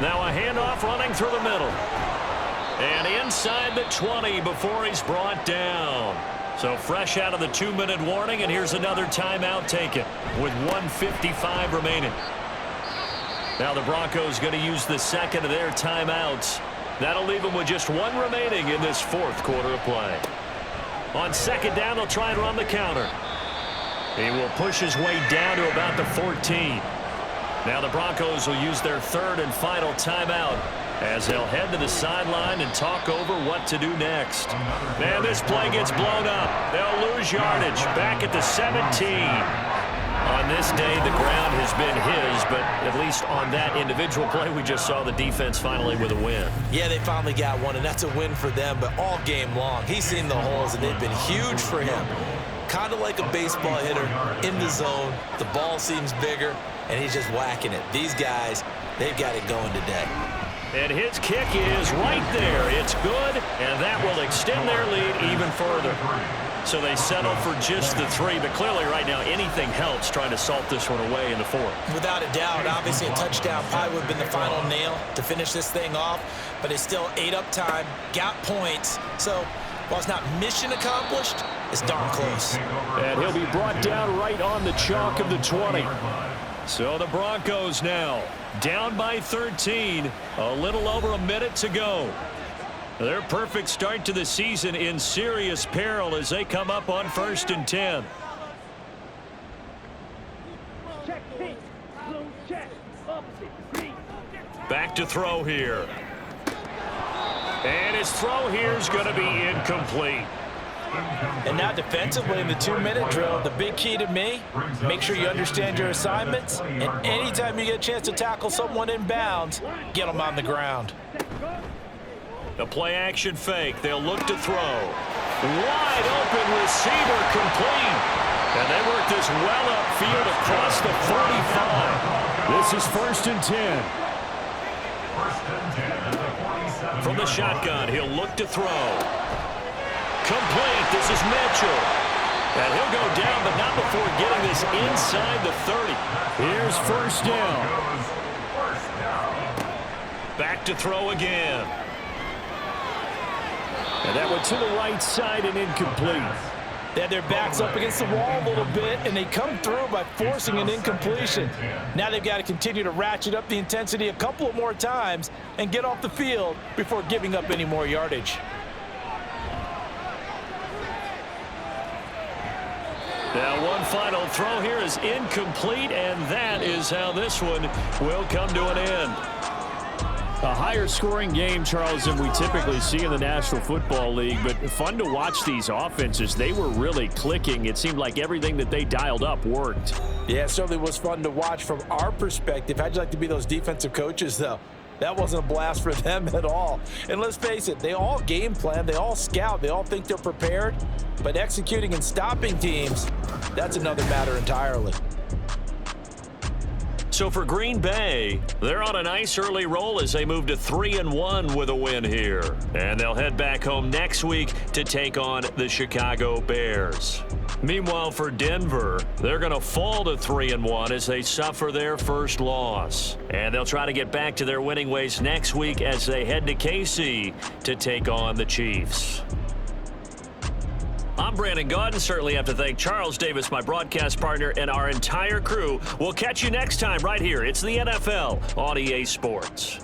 [SPEAKER 2] Now a handoff running through the middle. And inside the 20 before he's brought down. So fresh out of the 2-minute warning, and here's another timeout taken with 1:55 remaining. Now the Broncos going to use the second of their timeouts. That'll leave them with just 1 remaining in this 4th quarter of play. On 2nd down, they'll try and run the counter. He will push his way down to about the 14. Now the Broncos will use their 3rd and final timeout as they'll head to the sideline and talk over what to do next. Man, this play gets blown up. They'll lose yardage back at the 17. On this day, the ground has been his, but at least on that individual play, we just saw the defense finally with a win.
[SPEAKER 3] Yeah, they finally got one, and that's a win for them, but all game long, he's seen the holes, and they've been huge for him. Kind of like a baseball hitter in the zone. The ball seems bigger, and he's just whacking it. These guys, they've got it going today.
[SPEAKER 2] And his kick is right there. It's good, and that will extend their lead even further. So they settle for just the 3, but clearly right now anything helps trying to salt this one away in the 4th.
[SPEAKER 3] Without a doubt, obviously a touchdown probably would have been the final nail to finish this thing off, but it's still ate up time, got points. So while it's not mission accomplished, it's darn close.
[SPEAKER 2] And he'll be brought down right on the chalk of the 20. So the Broncos now down by 13, a little over a minute to go. Their perfect start to the season in serious peril as they come up on 1st and 10.
[SPEAKER 5] Check pink, blue check, opposite, green.
[SPEAKER 2] Back to throw here. And his throw here is going to be incomplete.
[SPEAKER 7] And now defensively in the 2-minute drill, the big key to me, make sure you understand your assignments, and anytime you get a chance to tackle someone in bounds, get them on the ground.
[SPEAKER 2] The play action fake. They'll look to throw. Wide open receiver complete. And they work this well upfield across the 45. This is 1st and 10.
[SPEAKER 4] 1st and 10 at the 47.
[SPEAKER 2] From the shotgun, he'll look to throw. Complete. This is Mitchell. And he'll go down, but not before getting this inside the 30. Here's 1st down. Back to throw again. And that went to the right side and incomplete.
[SPEAKER 7] They had their backs up against the wall a little bit, and they come through by forcing an incompletion. Now they've got to continue to ratchet up the intensity a couple of more times and get off the field before giving up any more yardage.
[SPEAKER 2] Now one final throw here is incomplete, and that is how this one will come to an end. A higher scoring game, Charles, than we typically see in the National Football League, but fun to watch these offenses. They were really clicking. It seemed like everything that they dialed up worked.
[SPEAKER 7] Yeah, it certainly was fun to watch from our perspective. How'd you like to be those defensive coaches, though? That wasn't a blast for them at all. And let's face it, they all game plan, they all scout, they all think they're prepared, but executing and stopping teams, that's another matter entirely.
[SPEAKER 2] So for Green Bay, they're on a nice early roll as they move to 3-1 with a win here. And they'll head back home next week to take on the Chicago Bears. Meanwhile, for Denver, they're going to fall to 3-1 as they suffer their first loss. And they'll try to get back to their winning ways next week as they head to KC to take on the Chiefs. I'm Brandon Gaudin. Certainly have to thank Charles Davis, my broadcast partner, and our entire crew. We'll catch you next time right here. It's the NFL on EA Sports.